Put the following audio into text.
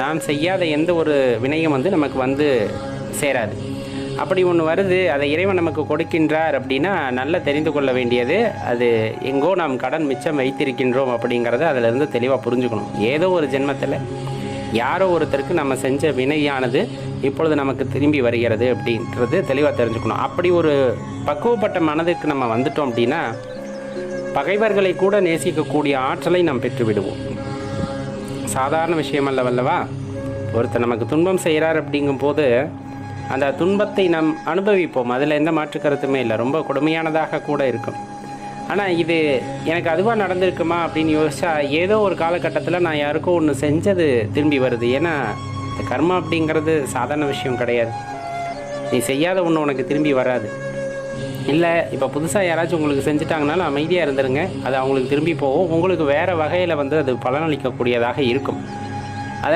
நாம் செய்யாத எந்த ஒரு வினையும் நமக்கு சேராது. அப்படி ஒன்று வருது, அதை இறைவன் நமக்கு கொடுக்கின்றார் அப்படின்னா நல்லா தெரிந்து கொள்ள வேண்டியது, அது எங்கோ நாம் கடன் மிச்சம் வைத்திருக்கின்றோம் அப்படிங்கிறத அதிலிருந்து தெளிவாக புரிஞ்சுக்கணும். ஏதோ ஒரு ஜென்மத்தில் யாரோ ஒருத்தருக்கு நம்ம செஞ்ச வினையானது இப்பொழுது நமக்கு திரும்பி வருகிறது அப்படின்றது தெளிவாக தெரிஞ்சுக்கணும். அப்படி ஒரு பக்குவப்பட்ட மனதுக்கு நம்ம வந்துட்டோம் அப்படின்னா பகைவர்களை கூட நேசிக்கக்கூடிய ஆற்றலை நாம் பெற்றுவிடுவோம். சாதாரண விஷயம் அல்லவல்லவா? ஒருத்தர் நமக்கு துன்பம் செய்கிறார் அப்படிங்கும்போது அந்த துன்பத்தை நாம் அனுபவிப்போம். அதில் எந்த மாற்று கருத்துமே இல்லை. ரொம்ப கொடுமையானதாக கூட இருக்கும். ஆனால் இது எனக்கு அதுவாக நடந்திருக்குமா அப்படின்னு யோசிச்சா, ஏதோ ஒரு காலகட்டத்தில் நான் யாருக்கோ ஒன்று செஞ்சது திரும்பி வருது. ஏன்னா இந்த கர்மா அப்படிங்கிறது சாதாரண விஷயம் கிடையாது. நீ செய்யாத ஒன்று உனக்கு திரும்பி வராது. இல்லை இப்போ புதுசாக யாராச்சும் உங்களுக்கு செஞ்சுட்டாங்கனாலும் அமைதியாக இருந்துருங்க, அது அவங்களுக்கு திரும்பி போகும். உங்களுக்கு வேறு வகையில் அது பலனளிக்கக்கூடியதாக இருக்கும்.